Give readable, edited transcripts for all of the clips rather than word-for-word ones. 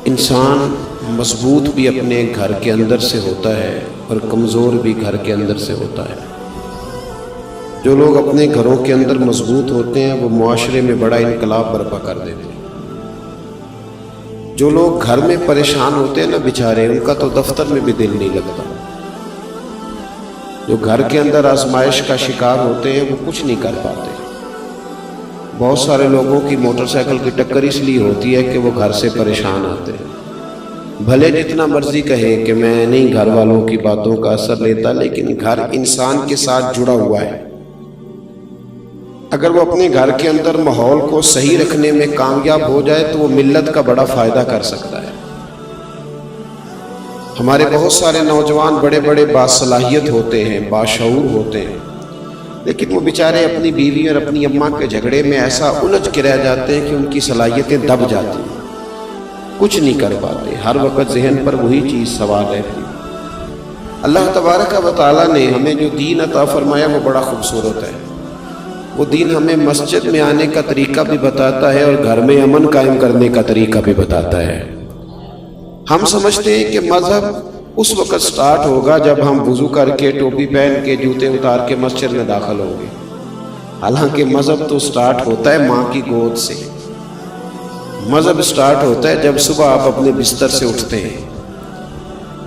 انسان مضبوط بھی اپنے گھر کے اندر سے ہوتا ہے اور کمزور بھی گھر کے اندر سے ہوتا ہے۔ جو لوگ اپنے گھروں کے اندر مضبوط ہوتے ہیں وہ معاشرے میں بڑا انقلاب برپا کر دیتے ہیں۔ جو لوگ گھر میں پریشان ہوتے ہیں نا بیچارے، ان کا تو دفتر میں بھی دل نہیں لگتا۔ جو گھر کے اندر آزمائش کا شکار ہوتے ہیں وہ کچھ نہیں کر پاتے۔ بہت سارے لوگوں کی موٹر سائیکل کی ٹکر اس لیے ہوتی ہے کہ وہ گھر سے پریشان آتے ہیں۔ بھلے جتنا مرضی کہے کہ میں نہیں گھر والوں کی باتوں کا اثر لیتا، لیکن گھر انسان کے ساتھ جڑا ہوا ہے۔ اگر وہ اپنے گھر کے اندر ماحول کو صحیح رکھنے میں کامیاب ہو جائے تو وہ ملت کا بڑا فائدہ کر سکتا ہے۔ ہمارے بہت سارے نوجوان بڑے بڑے باصلاحیت ہوتے ہیں، باشعور ہوتے ہیں، لیکن وہ بیچارے اپنی بیوی اور اپنی اماں کے جھگڑے میں ایسا الجھ کے رہ جاتے ہیں کہ ان کی صلاحیتیں دب جاتی ہیں، کچھ نہیں کر پاتے، ہر وقت ذہن پر وہی چیز سوار رہتی۔ اللہ تبارک و تعالیٰ نے ہمیں جو دین عطا فرمایا وہ بڑا خوبصورت ہے۔ وہ دین ہمیں مسجد میں آنے کا طریقہ بھی بتاتا ہے اور گھر میں امن قائم کرنے کا طریقہ بھی بتاتا ہے۔ ہم سمجھتے ہیں کہ مذہب اس وقت سٹارٹ ہوگا جب ہم وضو کر کے، ٹوپی پہن کے، جوتے اتار کے مسجد میں داخل ہوں گے۔ حالانکہ مذہب تو سٹارٹ ہوتا ہے ماں کی گود سے۔ مذہب سٹارٹ ہوتا ہے جب صبح آپ اپنے بستر سے اٹھتے ہیں،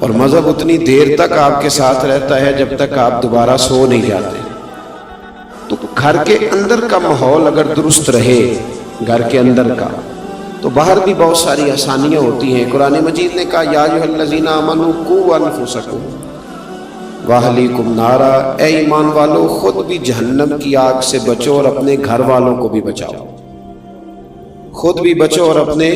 اور مذہب اتنی دیر تک آپ کے ساتھ رہتا ہے جب تک آپ دوبارہ سو نہیں جاتے۔ تو گھر کے اندر کا ماحول اگر درست رہے، گھر کے اندر کا، تو باہر بھی بہت ساری آسانیاں ہوتی ہیں۔ قرآن مجید نے کہا یا ایھا الذین آمنوا قوا انفسکم واہلیکم نارا، اے ایمان والو خود بھی جہنم کی آگ سے بچو اور اپنے گھر والوں کو بھی بچاؤ۔ خود بھی بچو اور اپنے…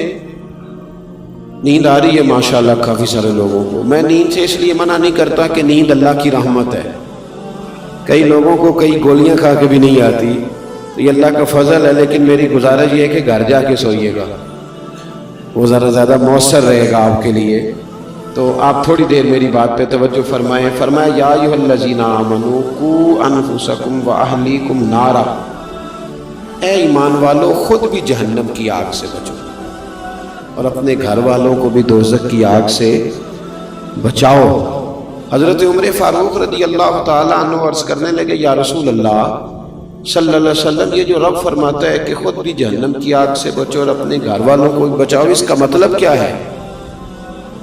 نیند آ رہی ہے ماشاءاللہ کافی سارے لوگوں کو۔ میں نیند سے اس لیے منع نہیں کرتا کہ نیند اللہ کی رحمت ہے۔ کئی لوگوں کو کئی گولیاں کھا کے بھی نہیں آتی، تو یہ اللہ کا فضل ہے، لیکن میری گزارش یہ ہے کہ گھر جا کے سوئیے گا، وہ ذرا زیادہ مؤثر رہے گا آپ کے لیے۔ تو آپ تھوڑی دیر میری بات پہ توجہ فرمائیں۔ فرمایا یا ایھا الذین آمنوا قوا انفسکم واہلیکم نارا، اے ایمان والو خود بھی جہنم کی آگ سے بچو اور اپنے گھر والوں کو بھی دوزخ کی آگ سے بچاؤ۔ حضرت عمر فاروق رضی اللہ تعالیٰ عنہ عرض کرنے لگے یا رسول اللہ صلی اللہ علیہ وسلم، یہ جو رب فرماتا ہے کہ خود بھی جہنم کی آگ سے بچو اور اپنے گھر والوں کو بھی بچاؤ، اس کا مطلب کیا ہے؟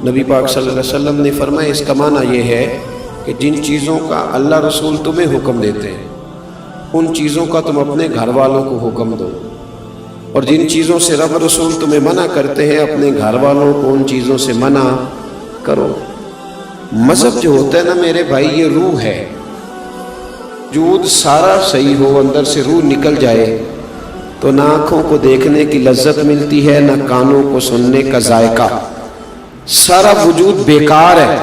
نبی پاک صلی اللہ علیہ وسلم نے فرمایا اس کا معنی یہ ہے کہ جن چیزوں کا اللہ رسول تمہیں حکم دیتے ہیں ان چیزوں کا تم اپنے گھر والوں کو حکم دو، اور جن چیزوں سے رب رسول تمہیں منع کرتے ہیں اپنے گھر والوں کو ان چیزوں سے منع کرو۔ مذہب جو ہوتا ہے نا میرے بھائی، یہ روح ہے۔ وجود سارا صحیح ہو، اندر سے روح نکل جائے تو نہ آنکھوں کو دیکھنے کی لذت ملتی ہے، نہ کانوں کو سننے کا ذائقہ، سارا وجود بیکار ہے۔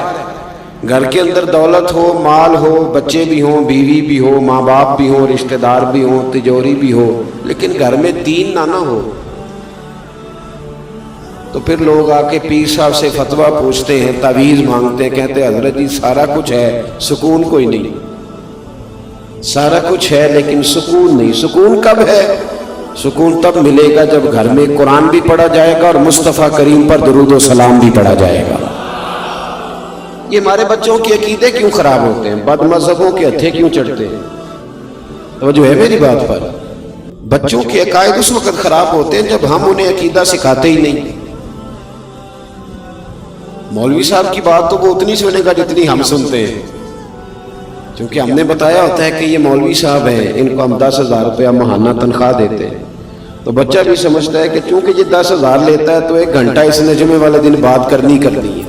گھر کے اندر دولت ہو، مال ہو، بچے بھی ہوں، بیوی بھی ہو، ماں باپ بھی ہوں، رشتہ دار بھی ہوں، تجوری بھی ہو، لیکن گھر میں دین نہ ہو تو پھر لوگ آ کے پیر صاحب سے فتویٰ پوچھتے ہیں، تعویذ مانگتے ہیں، کہتے ہیں حضرت جی سارا کچھ ہے، سکون کوئی نہیں۔ سارا کچھ ہے لیکن سکون نہیں۔ سکون کب ہے؟ سکون تب ملے گا جب گھر میں قرآن بھی پڑھا جائے گا اور مصطفیٰ کریم پر درود و سلام بھی پڑھا جائے گا۔ یہ ہمارے بچوں کے عقیدے کیوں خراب ہوتے ہیں؟ بد مذہبوں کے ہتھے کیوں چڑھتے ہیں؟ توجہ ہے میری بات پر؟ بچوں کے عقائد اس وقت خراب ہوتے ہیں جب ہم انہیں عقیدہ سکھاتے ہی نہیں۔ مولوی صاحب کی بات تو وہ اتنی سنے گا جتنی ہم سنتے ہیں، کیونکہ ہم نے بتایا ہوتا ہے کہ یہ مولوی صاحب ہیں، ان کو ہم 10,000 روپیہ ماہانہ تنخواہ دیتے ہیں، تو بچہ بھی سمجھتا ہے کہ چونکہ یہ 10,000 لیتا ہے تو 1 گھنٹہ اس نے جمعے والے دن بات کرنی ہے۔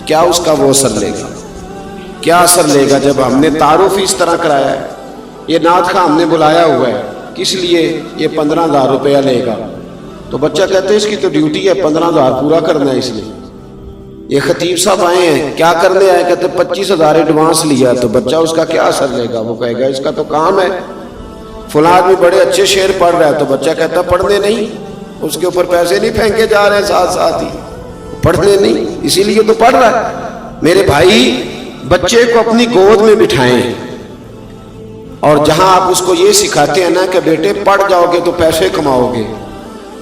کیا اس کا وہ اثر لے گا؟ کیا اثر لے گا جب ہم نے تعارف اس طرح کرایا ہے؟ یہ نعت خواہ ہم نے بلایا ہوا ہے، کس لیے؟ یہ 15,000 روپیہ لے گا، تو بچہ کہتے ہیں اس کی تو ڈیوٹی ہے، 15,000 پورا کرنا ہے اس لیے۔ یہ خطیب صاحب آئے ہیں، کیا کرنے آئے؟ کہتے 25,000 ایڈوانس لیا، تو بچہ اس کا کیا اثر لے گا؟ وہ کہے گا اس کا تو کام ہے۔ فلاں آدمی بڑے اچھے شعر پڑھ رہا ہے، تو بچہ کہتا پڑھنے نہیں، اس کے اوپر پیسے نہیں پھینکے جا رہے ہیں، ساتھ ساتھ ہی پڑھنے نہیں، اسی لیے تو پڑھ رہا ہے۔ میرے بھائی بچے کو اپنی گود میں بٹھائیں، اور جہاں آپ اس کو یہ سکھاتے ہیں نا کہ بیٹے پڑھ جاؤ گے تو پیسے کماؤ گے،